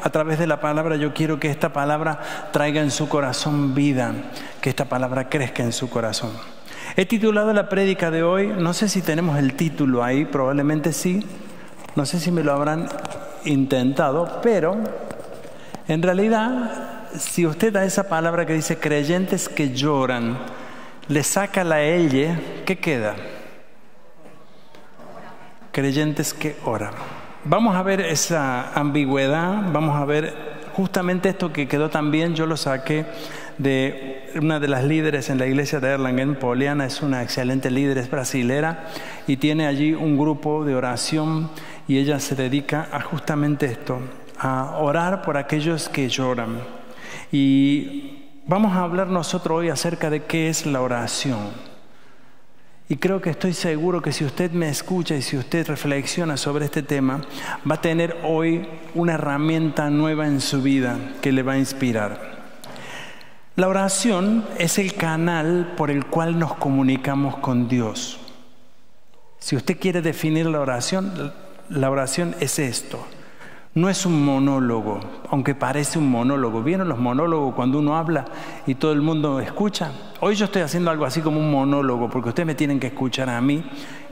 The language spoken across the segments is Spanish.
a través de la palabra, yo quiero que esta palabra traiga en su corazón vida, que esta palabra crezca en su corazón. He titulado la prédica de hoy, no sé si tenemos el título ahí, probablemente sí, no sé si me lo habrán intentado, pero en realidad, si usted a esa palabra que dice creyentes que lloran, le saca la L, ¿qué queda? Creyentes que oran. Vamos a ver esa ambigüedad, vamos a ver justamente esto que quedó también, yo lo saqué de una de las líderes en la iglesia de Erlangen. Poliana es una excelente líder, es brasilera y tiene allí un grupo de oración y ella se dedica a justamente esto, a orar por aquellos que lloran. Y vamos a hablar nosotros hoy acerca de qué es la oración. Y creo que estoy seguro que si usted me escucha y si usted reflexiona sobre este tema, va a tener hoy una herramienta nueva en su vida que le va a inspirar. La oración es el canal por el cual nos comunicamos con Dios. Si usted quiere definir la oración es esto. No es un monólogo, aunque parece un monólogo. ¿Vieron los monólogos cuando uno habla y todo el mundo escucha? Hoy yo estoy haciendo algo así como un monólogo, porque ustedes me tienen que escuchar a mí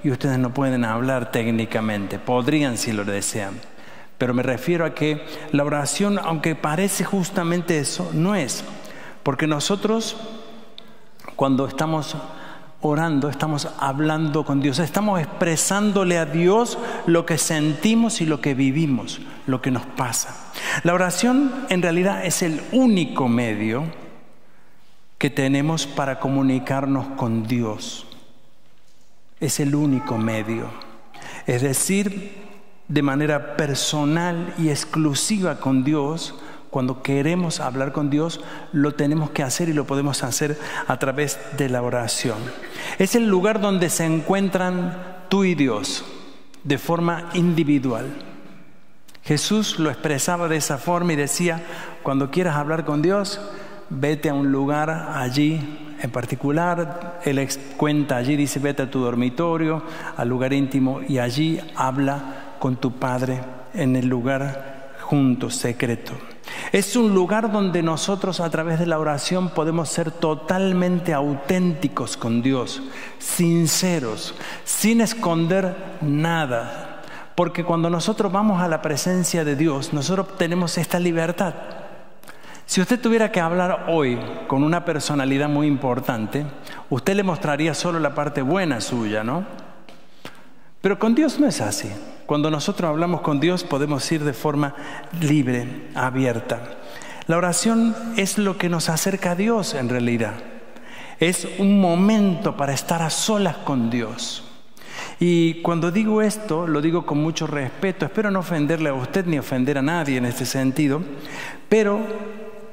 y ustedes no pueden hablar técnicamente. Podrían si lo desean. Pero me refiero a que la oración, aunque parece justamente eso, no es. Porque nosotros, cuando estamos orando, estamos hablando con Dios, estamos expresándole a Dios lo que sentimos y lo que vivimos, lo que nos pasa. La oración en realidad es el único medio que tenemos para comunicarnos con Dios. Es el único medio. Es decir, de manera personal y exclusiva con Dios. Cuando queremos hablar con Dios, lo tenemos que hacer y lo podemos hacer a través de la oración. Es el lugar donde se encuentran tú y Dios de forma individual. Jesús lo expresaba de esa forma y decía, cuando quieras hablar con Dios, vete a un lugar allí en particular. Él cuenta allí, dice, vete a tu dormitorio, al lugar íntimo y allí habla con tu Padre en el lugar junto, secreto. Es un lugar donde nosotros a través de la oración podemos ser totalmente auténticos con Dios, sinceros, sin esconder nada. Porque cuando nosotros vamos a la presencia de Dios, nosotros tenemos esta libertad. Si usted tuviera que hablar hoy con una personalidad muy importante, usted le mostraría solo la parte buena suya, ¿no? Pero con Dios no es así. Cuando nosotros hablamos con Dios podemos ir de forma libre, abierta. La oración es lo que nos acerca a Dios en realidad. Es un momento para estar a solas con Dios. Y cuando digo esto, lo digo con mucho respeto. Espero no ofenderle a usted ni ofender a nadie en este sentido. Pero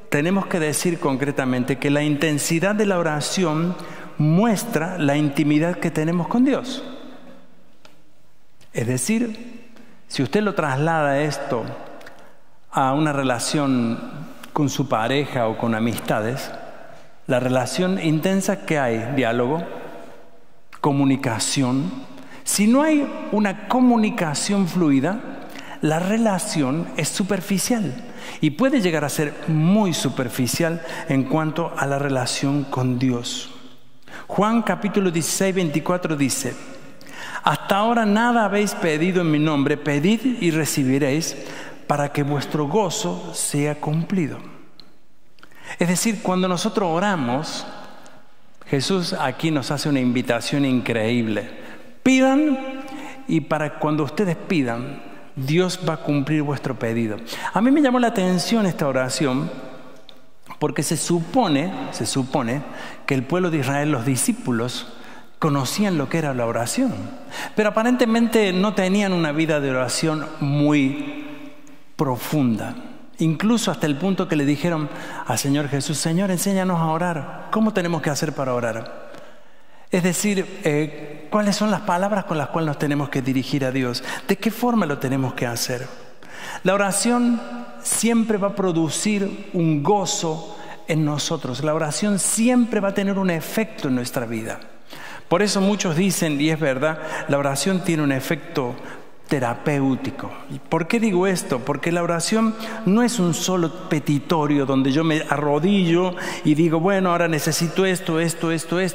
tenemos que decir concretamente que la intensidad de la oración muestra la intimidad que tenemos con Dios. Es decir, si usted lo traslada esto a una relación con su pareja o con amistades, la relación intensa que hay, diálogo, comunicación. Si no hay una comunicación fluida, la relación es superficial y puede llegar a ser muy superficial en cuanto a la relación con Dios. Juan capítulo 16, 24 dice: hasta ahora nada habéis pedido en mi nombre, pedid y recibiréis para que vuestro gozo sea cumplido. Es decir, cuando nosotros oramos, Jesús aquí nos hace una invitación increíble. Pidan y para cuando ustedes pidan, Dios va a cumplir vuestro pedido. A mí me llamó la atención esta oración porque se supone que el pueblo de Israel, los discípulos, conocían lo que era la oración, pero aparentemente no tenían una vida de oración muy profunda. Incluso hasta el punto que le dijeron al Señor Jesús: Señor, enséñanos a orar. ¿Cómo tenemos que hacer para orar? Es decir, ¿cuáles son las palabras con las cuales nos tenemos que dirigir a Dios? ¿De qué forma lo tenemos que hacer? La oración siempre va a producir un gozo en nosotros. La oración siempre va a tener un efecto en nuestra vida. Por eso muchos dicen, y es verdad, la oración tiene un efecto terapéutico. ¿Por qué digo esto? Porque la oración no es un solo petitorio donde yo me arrodillo y digo, bueno, ahora necesito esto,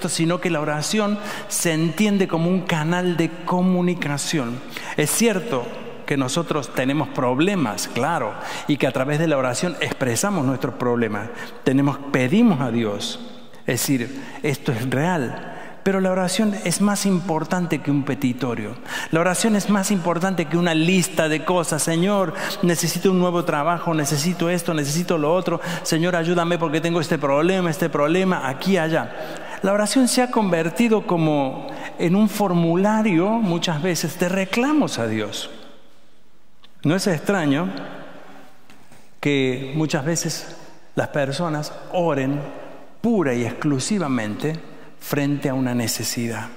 sino que la oración se entiende como un canal de comunicación. Es cierto que nosotros tenemos problemas, claro, y que a través de la oración expresamos nuestros problemas. Pedimos a Dios. Es decir, esto es real. Pero la oración es más importante que un petitorio. La oración es más importante que una lista de cosas. Señor, necesito un nuevo trabajo, necesito esto, necesito lo otro. Señor, ayúdame porque tengo este problema, aquí, allá. La oración se ha convertido como en un formulario, muchas veces, de reclamos a Dios. No es extraño que muchas veces las personas oren pura y exclusivamente frente a una necesidad.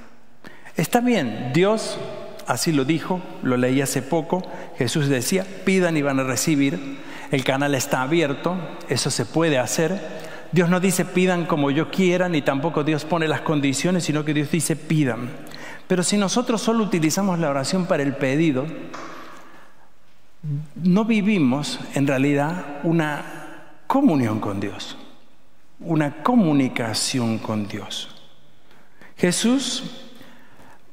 Está bien, Dios así lo dijo, lo leí hace poco. Jesús decía, pidan y van a recibir. El canal está abierto, eso se puede hacer. Dios no dice pidan como yo quiera, ni tampoco Dios pone las condiciones, sino que Dios dice pidan. Pero si nosotros solo utilizamos la oración para el pedido, no vivimos en realidad una comunión con Dios, una comunicación con Dios. Jesús,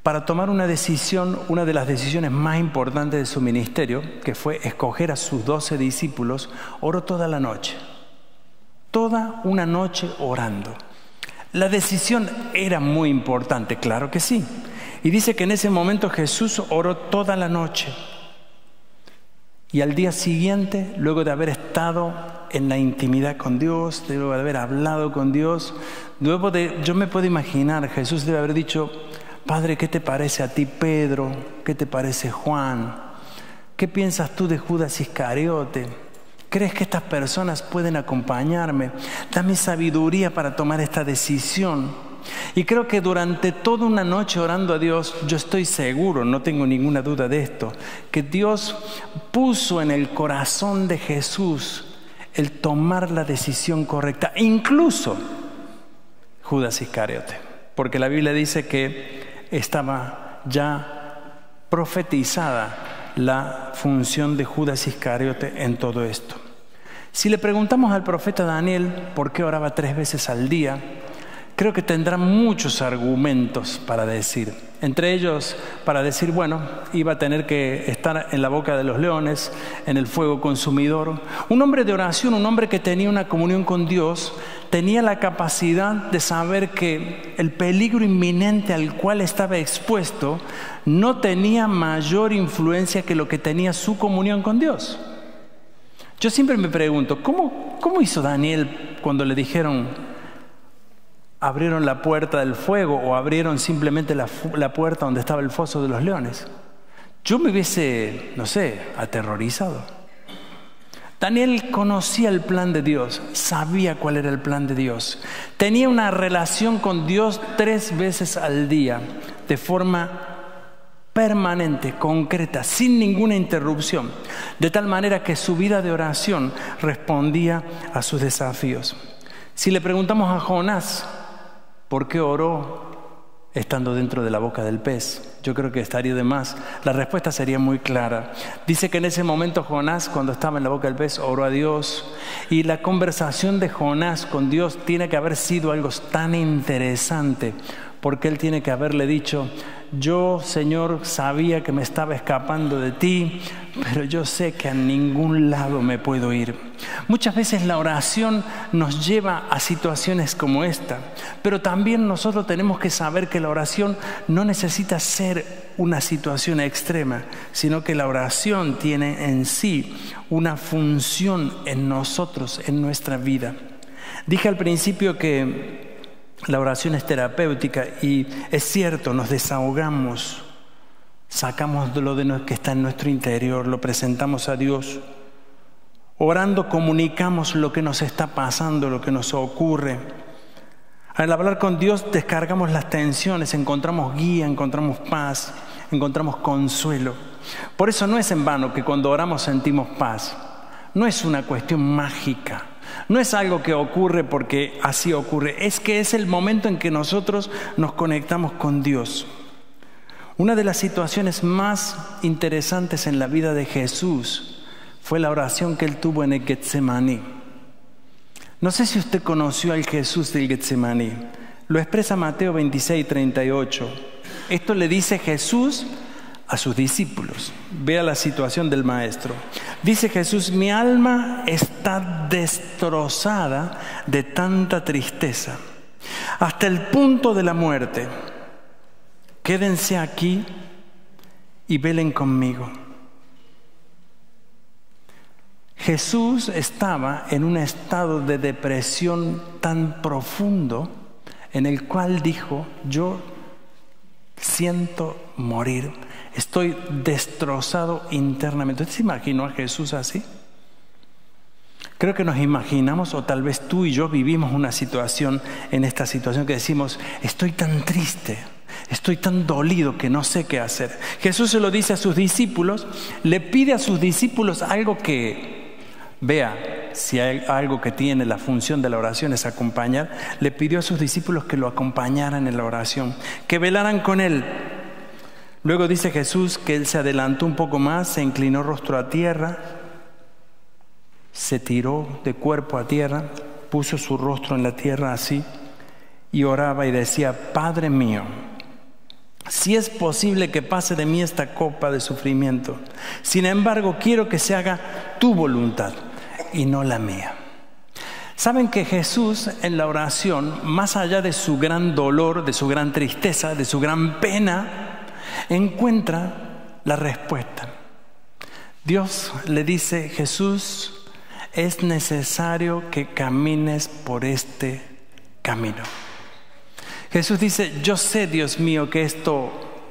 para tomar una decisión, una de las decisiones más importantes de su ministerio, que fue escoger a sus 12 discípulos, oró toda la noche. Toda una noche orando. La decisión era muy importante, claro que sí. Y dice que en ese momento Jesús oró toda la noche. Y al día siguiente, luego de haber estado en la intimidad con Dios, luego de haber hablado con Dios, yo me puedo imaginar, Jesús debe haber dicho, Padre, ¿qué te parece a ti, Pedro? ¿Qué te parece, Juan? ¿Qué piensas tú de Judas Iscariote? ¿Crees que estas personas pueden acompañarme? Dame sabiduría para tomar esta decisión. Y creo que durante toda una noche orando a Dios, yo estoy seguro, no tengo ninguna duda de esto, que Dios puso en el corazón de Jesús el tomar la decisión correcta, incluso Judas Iscariote, porque la Biblia dice que estaba ya profetizada la función de Judas Iscariote en todo esto. Si le preguntamos al profeta Daniel por qué oraba 3 veces al día, creo que tendrá muchos argumentos para decir. Entre ellos, para decir, bueno, iba a tener que estar en la boca de los leones, en el fuego consumidor. Un hombre de oración, un hombre que tenía una comunión con Dios, tenía la capacidad de saber que el peligro inminente al cual estaba expuesto no tenía mayor influencia que lo que tenía su comunión con Dios. Yo siempre me pregunto, ¿cómo hizo Daniel cuando le dijeron, abrieron la puerta del fuego o abrieron simplemente la puerta donde estaba el foso de los leones? Yo me hubiese, aterrorizado. Daniel conocía el plan de Dios, sabía cuál era el plan de Dios. Tenía una relación con Dios 3 veces al día, de forma permanente, concreta, sin ninguna interrupción, de tal manera que su vida de oración respondía a sus desafíos. Si le preguntamos a Jonás, ¿por qué oró estando dentro de la boca del pez? Yo creo que estaría de más. La respuesta sería muy clara. Dice que en ese momento Jonás, cuando estaba en la boca del pez, oró a Dios. Y la conversación de Jonás con Dios tiene que haber sido algo tan interesante, porque él tiene que haberle dicho, yo, Señor, sabía que me estaba escapando de ti, pero yo sé que a ningún lado me puedo ir. Muchas veces la oración nos lleva a situaciones como esta, pero también nosotros tenemos que saber que la oración no necesita ser una situación extrema, sino que la oración tiene en sí una función en nosotros, en nuestra vida. Dije al principio que la oración es terapéutica y es cierto, nos desahogamos, sacamos lo que está en nuestro interior, lo presentamos a Dios. Orando comunicamos lo que nos está pasando, lo que nos ocurre. Al hablar con Dios descargamos las tensiones, encontramos guía, encontramos paz, encontramos consuelo. Por eso no es en vano que cuando oramos sentimos paz. No es una cuestión mágica. No es algo que ocurre porque así ocurre. Es que es el momento en que nosotros nos conectamos con Dios. Una de las situaciones más interesantes en la vida de Jesús fue la oración que él tuvo en el Getsemaní. No sé si usted conoció al Jesús del Getsemaní. Lo expresa Mateo 26:38. Esto le dice Jesús a sus discípulos. Vea la situación del maestro. Dice Jesús: mi alma está destrozada de tanta tristeza, hasta el punto de la muerte. Quédense aquí y velen conmigo. Jesús estaba en un estado de depresión tan profundo en el cual dijo: yo siento morir, estoy destrozado internamente. ¿Usted se imaginó a Jesús así? Creo que nos imaginamos, o tal vez tú y yo vivimos una situación en esta situación que decimos: estoy tan triste, estoy tan dolido que no sé qué hacer. Jesús se lo dice a sus discípulos, le pide a sus discípulos algo que, vea, si hay algo que tiene la función de la oración es acompañar. Le pidió a sus discípulos que lo acompañaran en la oración, que velaran con él. Luego dice Jesús que él se adelantó un poco más, se inclinó rostro a tierra, se tiró de cuerpo a tierra, puso su rostro en la tierra así y oraba y decía: Padre mío, si es posible que pase de mí esta copa de sufrimiento, sin embargo quiero que se haga tu voluntad y no la mía. Saben que Jesús en la oración, más allá de su gran dolor, de su gran tristeza, de su gran pena, encuentra la respuesta. Dios le dice: Jesús, es necesario que camines por este camino. Jesús dice: yo sé, Dios mío, que esto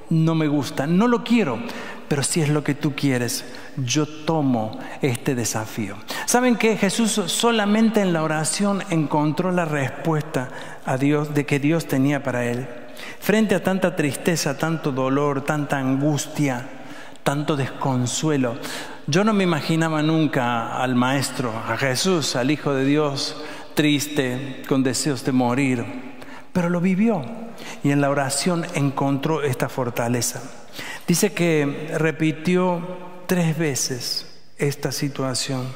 no me gusta, no lo quiero, pero si es lo que tú quieres, yo tomo este desafío. ¿Saben qué? Jesús solamente en la oración encontró la respuesta a Dios, de que Dios tenía para él. Frente a tanta tristeza, tanto dolor, tanta angustia, tanto desconsuelo, yo no me imaginaba nunca al Maestro, a Jesús, al Hijo de Dios, triste, con deseos de morir, pero lo vivió y en la oración encontró esta fortaleza. Dice que repitió 3 veces esta situación.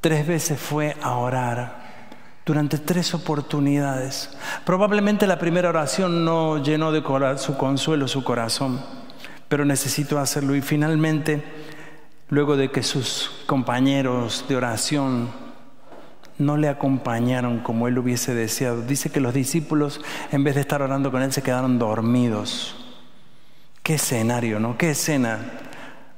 3 veces fue a orar, durante 3 oportunidades. Probablemente la primera oración no llenó de su consuelo su corazón, pero necesitó hacerlo. Y finalmente, luego de que sus compañeros de oración no le acompañaron como él hubiese deseado, dice que los discípulos, en vez de estar orando con él, se quedaron dormidos. Qué escenario, ¿no? Qué escena.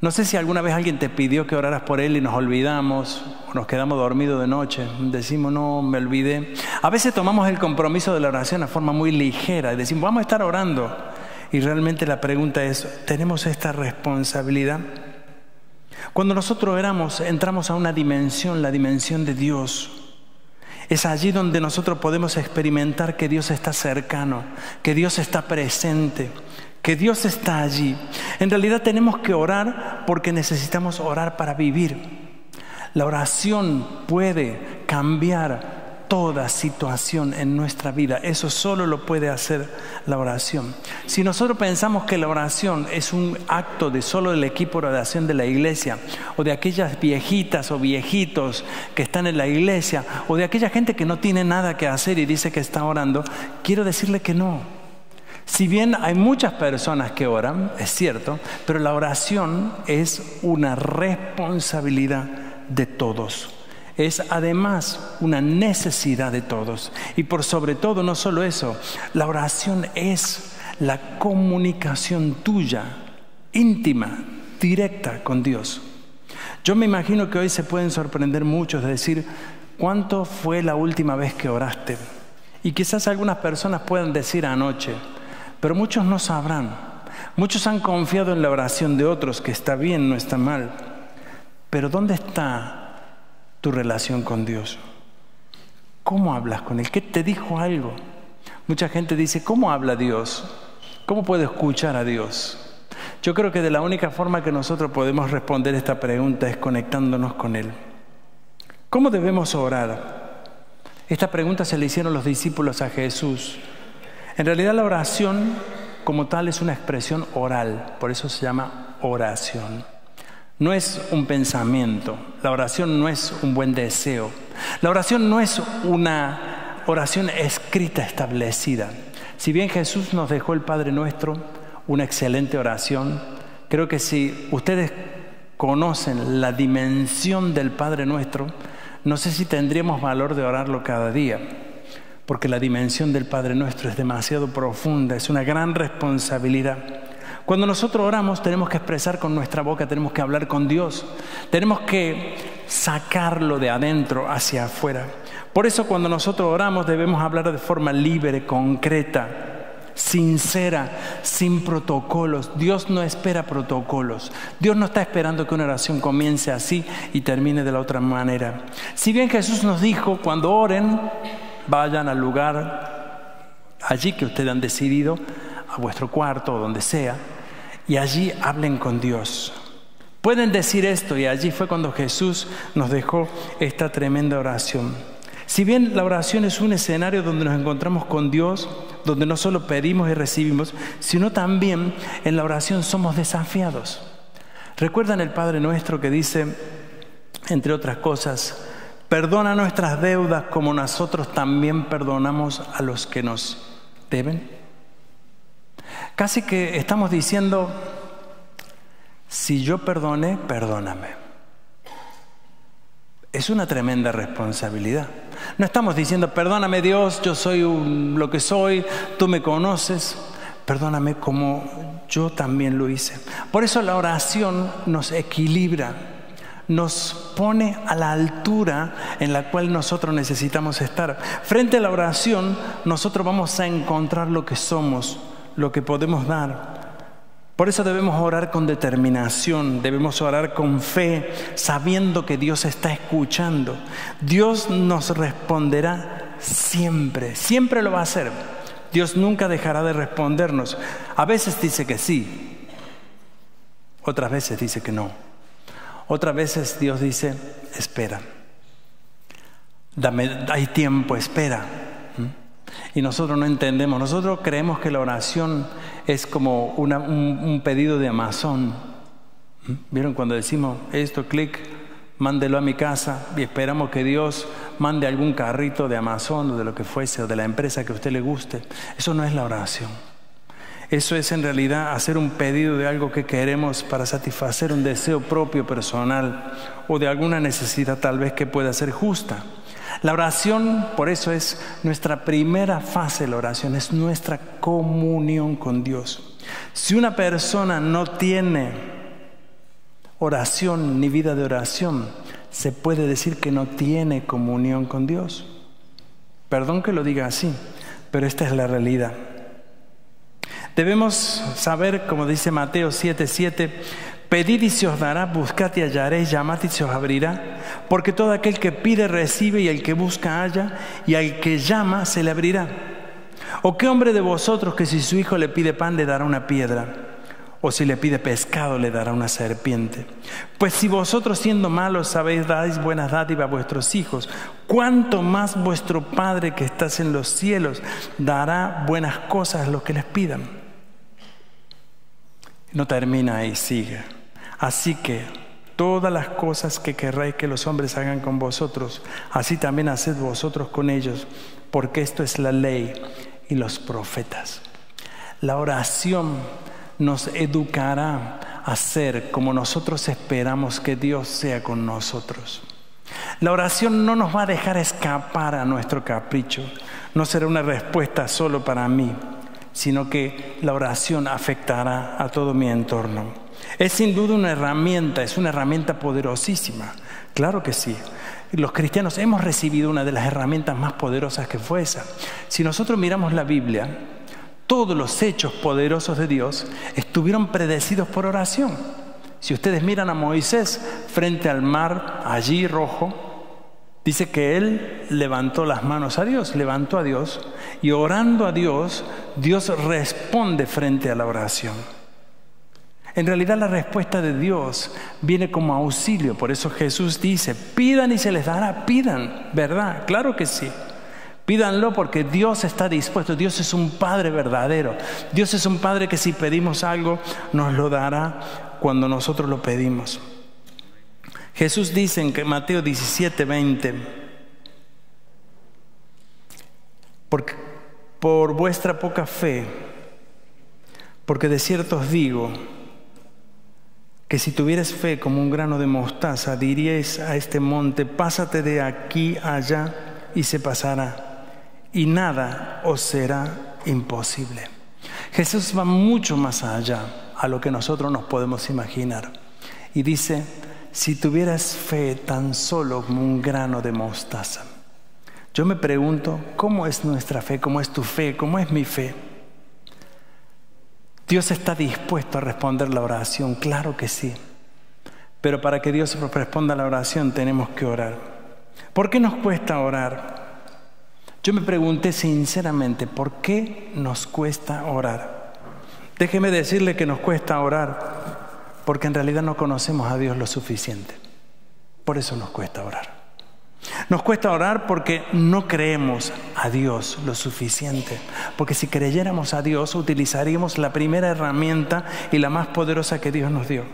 No sé si alguna vez alguien te pidió que oraras por él y nos olvidamos, o nos quedamos dormidos de noche. Decimos: no, me olvidé. A veces tomamos el compromiso de la oración de forma muy ligera y decimos: vamos a estar orando. Y realmente la pregunta es: ¿tenemos esta responsabilidad? Cuando nosotros oramos, entramos a una dimensión, la dimensión de Dios. Es allí donde nosotros podemos experimentar que Dios está cercano, que Dios está presente, que Dios está allí. En realidad tenemos que orar porque necesitamos orar para vivir. La oración puede cambiar toda situación en nuestra vida. Eso solo lo puede hacer la oración. Si nosotros pensamos que la oración es un acto de solo del equipo de oración de la iglesia, o de aquellas viejitas o viejitos que están en la iglesia, o de aquella gente que no tiene nada que hacer y dice que está orando, quiero decirle que no. Si bien hay muchas personas que oran, es cierto, pero la oración es una responsabilidad de todos. Es además una necesidad de todos. Y por sobre todo, no solo eso, la oración es la comunicación tuya, íntima, directa con Dios. Yo me imagino que hoy se pueden sorprender muchos de decir: ¿cuánto fue la última vez que oraste? Y quizás algunas personas puedan decir: anoche. Pero muchos no sabrán. Muchos han confiado en la oración de otros, que está bien, no está mal. Pero ¿dónde está tu relación con Dios? ¿Cómo hablas con Él? ¿Qué te dijo algo? Mucha gente dice: ¿cómo habla Dios? ¿Cómo puedo escuchar a Dios? Yo creo que de la única forma que nosotros podemos responder esta pregunta es conectándonos con Él. ¿Cómo debemos orar? Esta pregunta se le hicieron los discípulos a Jesús. En realidad la oración como tal es una expresión oral, por eso se llama oración. No es un pensamiento, la oración no es un buen deseo, la oración no es una oración escrita, establecida. Si bien Jesús nos dejó el Padre Nuestro, una excelente oración, creo que si ustedes conocen la dimensión del Padre Nuestro, no sé si tendríamos valor de orarlo cada día, porque la dimensión del Padre Nuestro es demasiado profunda, es una gran responsabilidad. Cuando nosotros oramos tenemos que expresar con nuestra boca, tenemos que hablar con Dios, tenemos que sacarlo de adentro hacia afuera. Por eso cuando nosotros oramos debemos hablar de forma libre, concreta, sincera, sin protocolos. Dios no espera protocolos. Dios no está esperando que una oración comience así y termine de la otra manera. Si bien Jesús nos dijo, cuando oren, vayan al lugar allí que ustedes han decidido, a vuestro cuarto o donde sea, y allí hablen con Dios. Pueden decir esto, y allí fue cuando Jesús nos dejó esta tremenda oración. Si bien la oración es un escenario donde nos encontramos con Dios, donde no solo pedimos y recibimos, sino también en la oración somos desafiados. ¿Recuerdan el Padre Nuestro que dice, entre otras cosas, perdona nuestras deudas como nosotros también perdonamos a los que nos deben? Casi que estamos diciendo, si yo perdoné, perdóname. Es una tremenda responsabilidad. No estamos diciendo, perdóname Dios, yo soy lo que soy, tú me conoces, perdóname como yo también lo hice. Por eso la oración nos equilibra, nos pone a la altura en la cual nosotros necesitamos estar. Frente a la oración, nosotros vamos a encontrar lo que somos, lo que podemos dar. Por eso debemos orar con determinación, debemos orar con fe, sabiendo que Dios está escuchando. Dios nos responderá siempre, siempre lo va a hacer. Dios nunca dejará de respondernos. A veces dice que sí, otras veces dice que no. Otras veces Dios dice, espera, hay tiempo, espera. Y nosotros no entendemos, nosotros creemos que la oración es como un pedido de Amazon. ¿Vieron cuando decimos esto, clic, mándelo a mi casa y esperamos que Dios mande algún carrito de Amazon o de lo que fuese o de la empresa que a usted le guste? Eso no es la oración. Eso es en realidad hacer un pedido de algo que queremos para satisfacer un deseo propio, personal o de alguna necesidad tal vez que pueda ser justa. La oración, por eso es nuestra primera fase de la oración, es nuestra comunión con Dios. Si una persona no tiene oración ni vida de oración, se puede decir que no tiene comunión con Dios. Perdón que lo diga así, pero esta es la realidad. Debemos saber, como dice Mateo 7:7, pedid y se os dará, buscad y hallaréis, llamad y se os abrirá. Porque todo aquel que pide recibe, y el que busca halla, y al que llama se le abrirá. ¿O qué hombre de vosotros que si su hijo le pide pan le dará una piedra? ¿O si le pide pescado le dará una serpiente? Pues si vosotros siendo malos sabéis dais buenas dádivas a vuestros hijos, ¿cuánto más vuestro Padre que estás en los cielos dará buenas cosas a los que les pidan? No termina ahí, sigue. Así que todas las cosas que querráis que los hombres hagan con vosotros, así también haced vosotros con ellos, porque esto es la ley y los profetas. La oración nos educará a ser como nosotros esperamos que Dios sea con nosotros. La oración no nos va a dejar escapar a nuestro capricho, no será una respuesta solo para mí, sino que la oración afectará a todo mi entorno. Es sin duda una herramienta, es una herramienta poderosísima. Claro que sí. Los cristianos hemos recibido una de las herramientas más poderosas que fue esa. Si nosotros miramos la Biblia, todos los hechos poderosos de Dios estuvieron predecidos por oración. Si ustedes miran a Moisés frente al mar, allí rojo, dice que él levantó las manos a Dios, levantó a Dios, y orando a Dios, Dios responde frente a la oración. En realidad la respuesta de Dios viene como auxilio. Por eso Jesús dice, pidan y se les dará, pidan, ¿verdad? Claro que sí. Pídanlo porque Dios está dispuesto. Dios es un Padre verdadero. Dios es un Padre que si pedimos algo, nos lo dará cuando nosotros lo pedimos. Jesús dice en Mateo 17:20, porque por vuestra poca fe, porque de cierto os digo, que si tuvierais fe como un grano de mostaza, diríais a este monte, pásate de aquí a allá, y se pasará, y nada os será imposible. Jesús va mucho más allá a lo que nosotros nos podemos imaginar. Y dice, si tuvieras fe tan solo como un grano de mostaza. Yo me pregunto, ¿cómo es nuestra fe? ¿Cómo es tu fe? ¿Cómo es mi fe? ¿Dios está dispuesto a responder la oración? Claro que sí. Pero para que Dios responda la oración tenemos que orar. ¿Por qué nos cuesta orar? Yo me pregunté sinceramente, ¿por qué nos cuesta orar? Déjeme decirle que nos cuesta orar porque en realidad no conocemos a Dios lo suficiente. Por eso nos cuesta orar. Nos cuesta orar porque no creemos a Dios lo suficiente. Porque si creyéramos a Dios, utilizaríamos la primera herramienta y la más poderosa que Dios nos dio.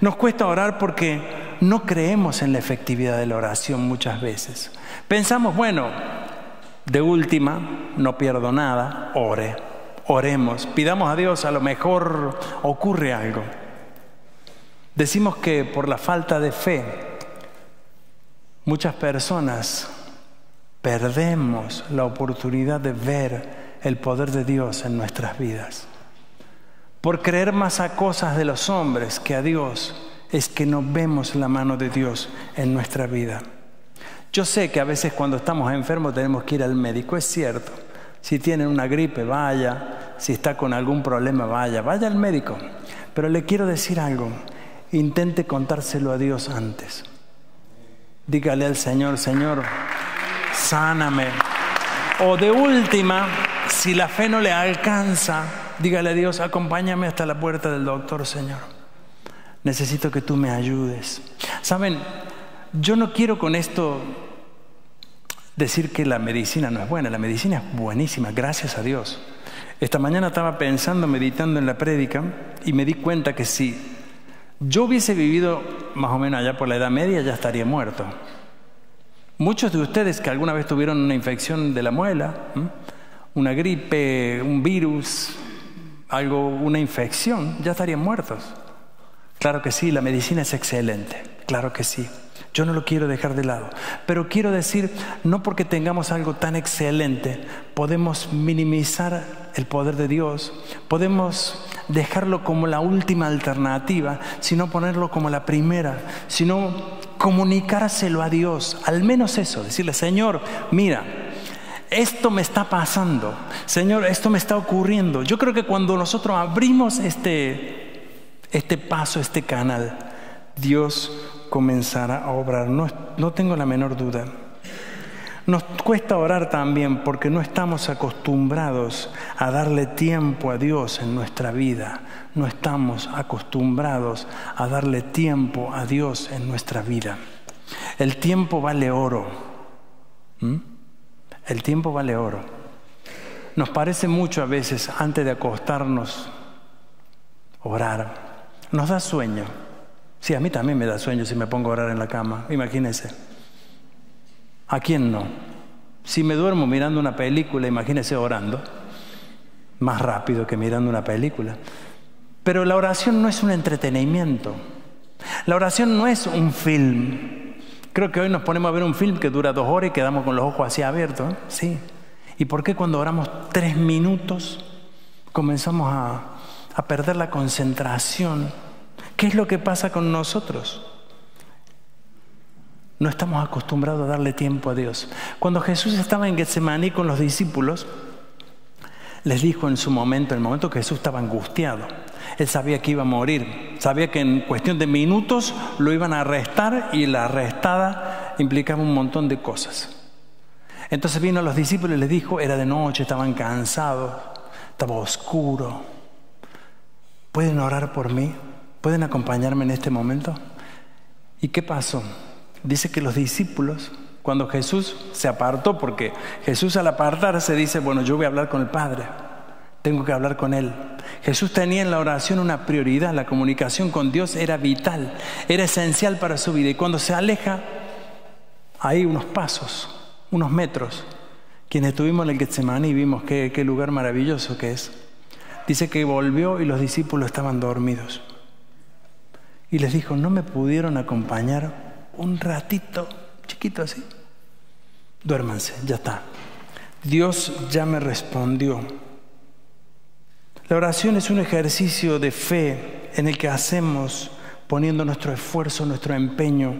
Nos cuesta orar porque no creemos en la efectividad de la oración muchas veces. Pensamos, bueno, de última, no pierdo nada, oremos, pidamos a Dios, a lo mejor ocurre algo. Decimos que por la falta de fe, muchas personas perdemos la oportunidad de ver el poder de Dios en nuestras vidas. Por creer más a cosas de los hombres que a Dios, es que no vemos la mano de Dios en nuestra vida. Yo sé que a veces cuando estamos enfermos tenemos que ir al médico, es cierto. Si tienen una gripe, vaya. Si está con algún problema, vaya al médico. Pero le quiero decir algo, intente contárselo a Dios antes. Dígale al Señor, Señor, sáname. O de última, si la fe no le alcanza, dígale a Dios, acompáñame hasta la puerta del doctor, Señor. Necesito que tú me ayudes. Saben, yo no quiero con esto decir que la medicina no es buena. La medicina es buenísima, gracias a Dios. Esta mañana estaba pensando, meditando en la prédica, y me di cuenta que si yo hubiese vivido más o menos allá por la Edad Media, ya estaría muerto. Muchos de ustedes que alguna vez tuvieron una infección de la muela, una gripe, un virus, una infección, ya estarían muertos. Claro que sí, la medicina es excelente, claro que sí. Yo no lo quiero dejar de lado. Pero quiero decir, no porque tengamos algo tan excelente, podemos minimizar el poder de Dios, podemos dejarlo como la última alternativa, sino ponerlo como la primera, sino comunicárselo a Dios, al menos eso, decirle, Señor, mira, esto me está pasando, Señor, esto me está ocurriendo. Yo creo que cuando nosotros abrimos este paso, este canal, Dios comenzará a obrar, no tengo la menor duda. Nos cuesta orar también porque no estamos acostumbrados a darle tiempo a Dios en nuestra vida. No estamos acostumbrados a darle tiempo a Dios en nuestra vida. El tiempo vale oro. El tiempo vale oro. Nos parece mucho a veces antes de acostarnos orar. Nos da sueño. Sí, a mí también me da sueño si me pongo a orar en la cama. Imagínense. ¿A quién no? Si me duermo mirando una película, imagínense orando. Más rápido que mirando una película. Pero la oración no es un entretenimiento. La oración no es un film. Creo que hoy nos ponemos a ver un film que dura 2 horas y quedamos con los ojos así abiertos. Sí. ¿Y por qué cuando oramos 3 minutos comenzamos a perder la concentración? ¿Qué es lo que pasa con nosotros? No estamos acostumbrados a darle tiempo a Dios. Cuando Jesús estaba en Getsemaní con los discípulos, les dijo en su momento, en el momento que Jesús estaba angustiado, Él sabía que iba a morir, sabía que en cuestión de minutos lo iban a arrestar y la arrestada implicaba un montón de cosas. Entonces vino a los discípulos y les dijo, era de noche, estaban cansados, estaba oscuro. ¿Pueden orar por mí? ¿Pueden acompañarme en este momento? ¿Y qué pasó? Dice que los discípulos Cuando Jesús se apartó, porque Jesús al apartarse dice, bueno, yo voy a hablar con el Padre, tengo que hablar con Él. Jesús tenía en la oración una prioridad, la comunicación con Dios era vital, era esencial para su vida. Y cuando se aleja, hay unos pasos, unos metros. Quienes estuvimos en el Getsemaní vimos qué lugar maravilloso que es. Dice que volvió y los discípulos estaban dormidos. Y les dijo, ¿no me pudieron acompañar un ratito, chiquito así? Duérmanse, ya está. Dios ya me respondió. La oración es un ejercicio de fe en el que hacemos poniendo nuestro esfuerzo, nuestro empeño,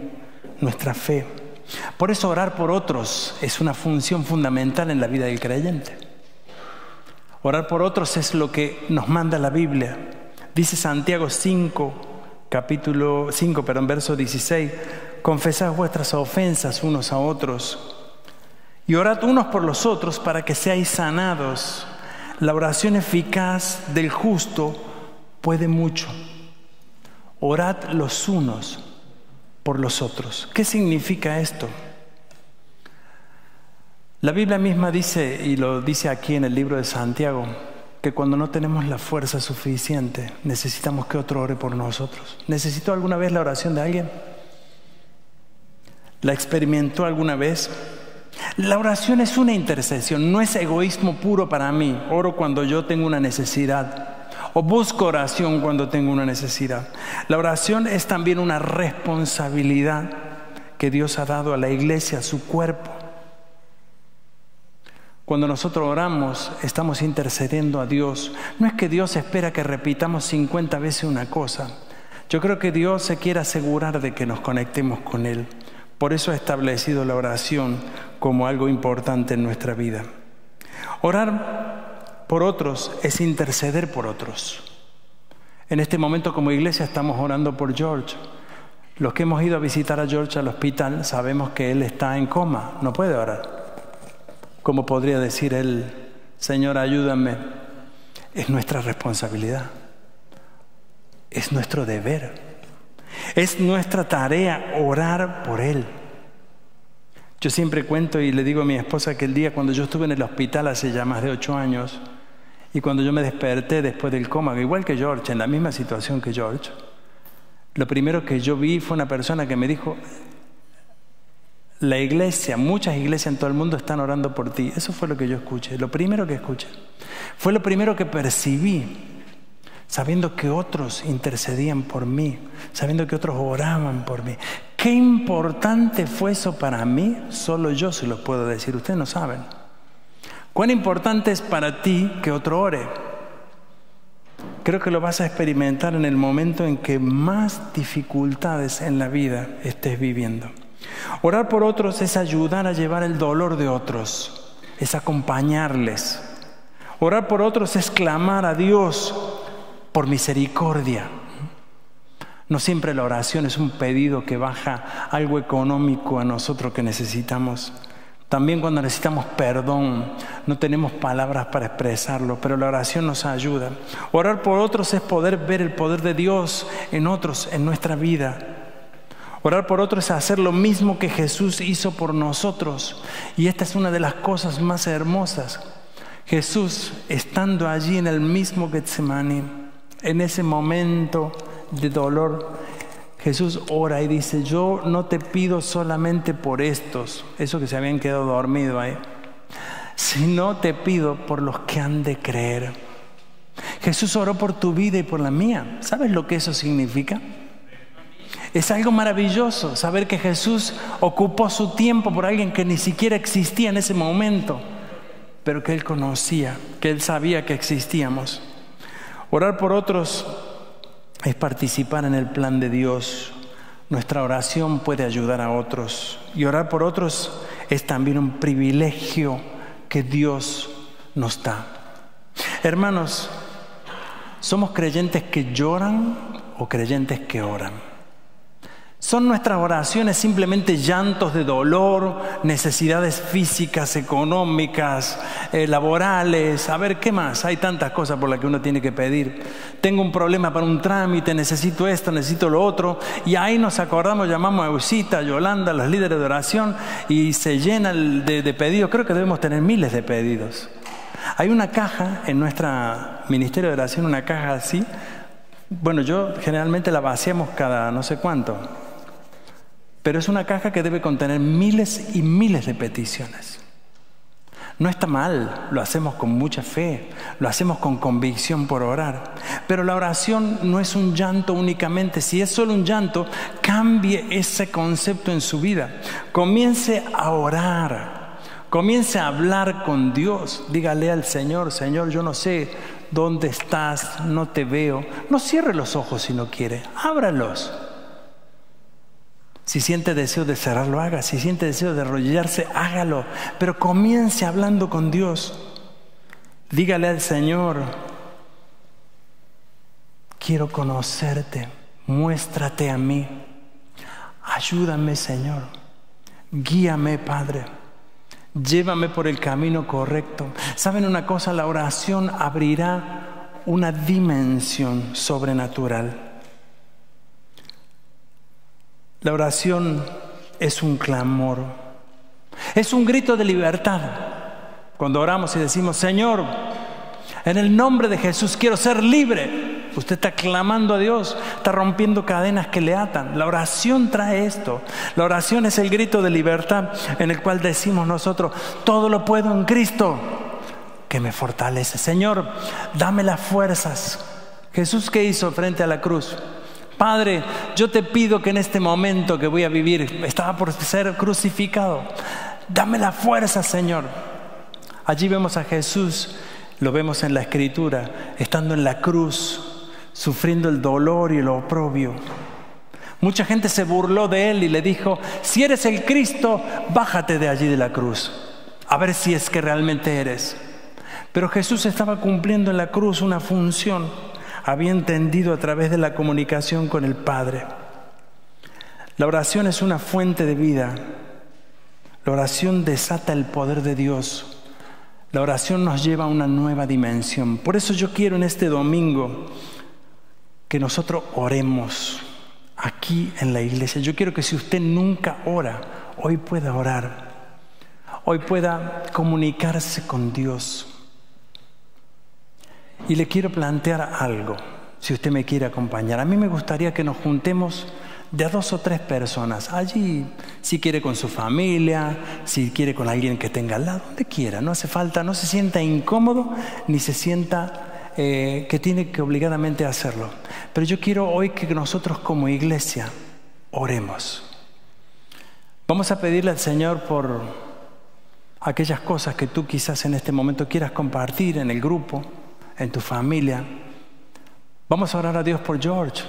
nuestra fe. Por eso orar por otros es una función fundamental en la vida del creyente. Orar por otros es lo que nos manda la Biblia. Dice Santiago 5, capítulo 5, verso 16, confesad vuestras ofensas unos a otros y orad unos por los otros para que seáis sanados. La oración eficaz del justo puede mucho. Orad los unos por los otros. ¿Qué significa esto? La Biblia misma dice, y lo dice aquí en el libro de Santiago, que cuando no tenemos la fuerza suficiente, necesitamos que otro ore por nosotros. ¿Necesitó alguna vez la oración de alguien? ¿La experimentó alguna vez? La oración es una intercesión, no es egoísmo puro para mí. Oro cuando yo tengo una necesidad, o busco oración cuando tengo una necesidad. La oración es también una responsabilidad que Dios ha dado a la iglesia, a su cuerpo. Cuando nosotros oramos, estamos intercediendo a Dios. No es que Dios espera que repitamos 50 veces una cosa. Yo creo que Dios se quiere asegurar de que nos conectemos con Él. Por eso ha establecido la oración como algo importante en nuestra vida. Orar por otros es interceder por otros. En este momento como iglesia estamos orando por George. Los que hemos ido a visitar a George al hospital sabemos que él está en coma, no puede orar. ¿Cómo podría decir él, Señor, ayúdame? Es nuestra responsabilidad. Es nuestro deber. Es nuestra tarea orar por él. Yo siempre cuento y le digo a mi esposa que el día cuando yo estuve en el hospital hace ya más de 8 años y cuando yo me desperté después del coma, igual que George, en la misma situación que George, lo primero que yo vi fue una persona que me dijo, la iglesia, muchas iglesias en todo el mundo están orando por ti. Eso fue lo que yo escuché, lo primero que escuché. Fue lo primero que percibí, sabiendo que otros intercedían por mí, sabiendo que otros oraban por mí. Qué importante fue eso para mí, solo yo se lo puedo decir, ustedes no saben. ¿Cuán importante es para ti que otro ore? Creo que lo vas a experimentar en el momento en que más dificultades en la vida estés viviendo. Orar por otros es ayudar a llevar el dolor de otros, es acompañarles. Orar por otros es clamar a Dios por misericordia. No siempre la oración es un pedido que baja algo económico a nosotros que necesitamos. También cuando necesitamos perdón, no tenemos palabras para expresarlo, pero la oración nos ayuda. Orar por otros es poder ver el poder de Dios en otros, en nuestra vida. Orar por otros es hacer lo mismo que Jesús hizo por nosotros. Y esta es una de las cosas más hermosas. Jesús, estando allí en el mismo Getsemaní, en ese momento de dolor, Jesús ora y dice, yo no te pido solamente por estos, esos que se habían quedado dormidos ahí, sino te pido por los que han de creer. Jesús oró por tu vida y por la mía. ¿Sabes lo que eso significa? Es algo maravilloso saber que Jesús ocupó su tiempo por alguien que ni siquiera existía en ese momento, pero que Él conocía, que Él sabía que existíamos. Orar por otros es participar en el plan de Dios. Nuestra oración puede ayudar a otros. Y orar por otros es también un privilegio que Dios nos da. Hermanos, ¿somos creyentes que lloran o creyentes que oran? ¿Son nuestras oraciones simplemente llantos de dolor, necesidades físicas, económicas, laborales? A ver, ¿qué más? Hay tantas cosas por las que uno tiene que pedir. Tengo un problema para un trámite, necesito esto, necesito lo otro. Y ahí nos acordamos, llamamos a Eusita, a Yolanda, los líderes de oración, y se llena de pedidos. Creo que debemos tener miles de pedidos. Hay una caja en nuestro ministerio de oración, una caja así. Bueno, yo generalmente la vaciamos cada no sé cuánto. Pero es una caja que debe contener miles y miles de peticiones. No está mal, lo hacemos con mucha fe, lo hacemos con convicción por orar. Pero la oración no es un llanto únicamente. Si es solo un llanto, cambie ese concepto en su vida. Comience a orar, comience a hablar con Dios. Dígale al Señor: Señor, yo no sé dónde estás, no te veo. No cierre los ojos si no quiere, ábralos. Si siente deseo de cerrarlo, haga. Si siente deseo de arrodillarse, hágalo. Pero comience hablando con Dios. Dígale al Señor: quiero conocerte, muéstrate a mí. Ayúdame, Señor. Guíame, Padre. Llévame por el camino correcto. ¿Saben una cosa? La oración abrirá una dimensión sobrenatural. La oración es un clamor, es un grito de libertad. Cuando oramos y decimos: Señor, en el nombre de Jesús quiero ser libre. Usted está clamando a Dios, está rompiendo cadenas que le atan. La oración trae esto. La oración es el grito de libertad en el cual decimos nosotros: todo lo puedo en Cristo que me fortalece. Señor, dame las fuerzas. Jesús, ¿qué hizo frente a la cruz? Padre, yo te pido que en este momento que voy a vivir, estaba por ser crucificado, dame la fuerza, Señor. Allí vemos a Jesús, lo vemos en la Escritura, estando en la cruz, sufriendo el dolor y el oprobio. Mucha gente se burló de él y le dijo: si eres el Cristo, bájate de allí de la cruz, a ver si es que realmente eres. Pero Jesús estaba cumpliendo en la cruz una función. Había entendido a través de la comunicación con el Padre. La oración es una fuente de vida. La oración desata el poder de Dios. La oración nos lleva a una nueva dimensión. Por eso yo quiero en este domingo que nosotros oremos aquí en la iglesia. Yo quiero que si usted nunca ora, hoy pueda orar. Hoy pueda comunicarse con Dios. Y le quiero plantear algo, si usted me quiere acompañar. A mí me gustaría que nos juntemos de a 2 o 3 personas. Allí, si quiere con su familia, si quiere con alguien que tenga al lado, donde quiera. No hace falta, no se sienta incómodo, ni se sienta que tiene que obligadamente hacerlo. Pero yo quiero hoy que nosotros como iglesia oremos. Vamos a pedirle al Señor por aquellas cosas que tú quizás en este momento quieras compartir en el grupo, en tu familia. Vamos a orar a Dios por George,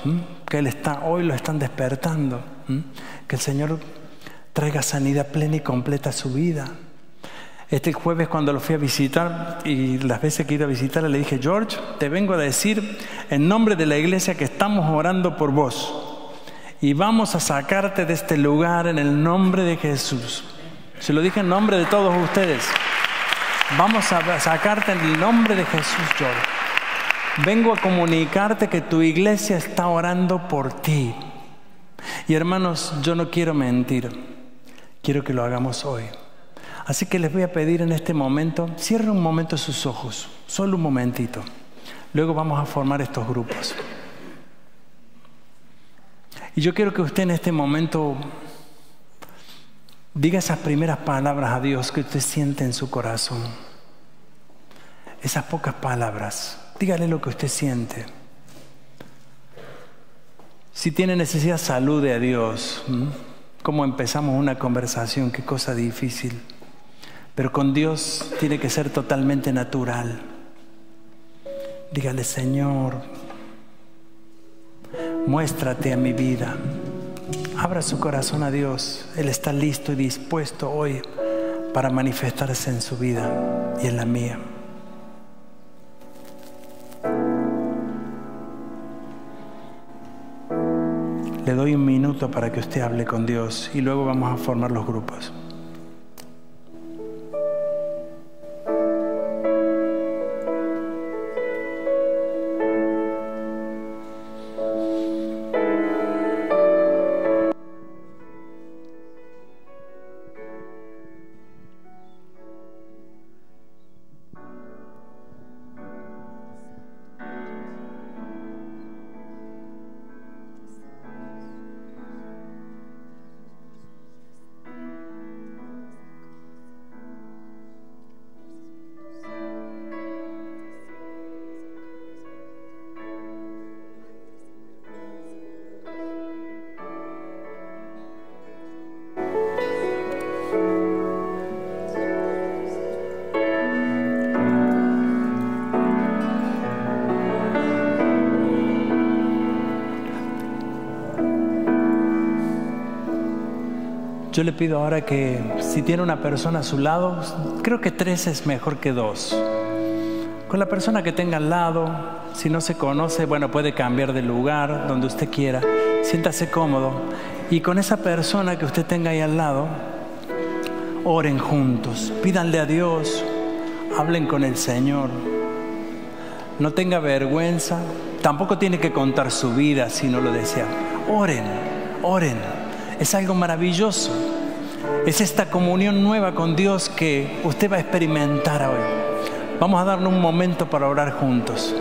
que él hoy lo están despertando, que el Señor traiga sanidad plena y completa a su vida. Este jueves, cuando lo fui a visitar y las veces que he ido a visitarle, le dije: George, te vengo a decir en nombre de la iglesia que estamos orando por vos y vamos a sacarte de este lugar en el nombre de Jesús. Se lo dije en nombre de todos ustedes. Vamos a sacarte en el nombre de Jesús, George. Vengo a comunicarte que tu iglesia está orando por ti. Y hermanos, yo no quiero mentir. Quiero que lo hagamos hoy. Así que les voy a pedir en este momento, cierren un momento sus ojos, solo un momentito. Luego vamos a formar estos grupos. Y yo quiero que usted en este momento diga esas primeras palabras a Dios que usted siente en su corazón. Esas pocas palabras. Dígale lo que usted siente. Si tiene necesidad, salude a Dios. ¿Cómo empezamos una conversación? Qué cosa difícil. Pero con Dios tiene que ser totalmente natural. Dígale: Señor, muéstrate a mi vida. Abra su corazón a Dios. Él está listo y dispuesto hoy para manifestarse en su vida y en la mía. Le doy un minuto para que usted hable con Dios y luego vamos a formar los grupos. Yo le pido ahora que si tiene una persona a su lado, creo que 3 es mejor que 2. Con la persona que tenga al lado, si no se conoce, bueno, puede cambiar de lugar donde usted quiera. Siéntase cómodo. Y con esa persona que usted tenga ahí al lado, oren juntos. Pídanle a Dios. Hablen con el Señor. No tenga vergüenza. Tampoco tiene que contar su vida si no lo desea. Oren, oren. Es algo maravilloso. Es esta comunión nueva con Dios que usted va a experimentar hoy. Vamos a darle un momento para orar juntos.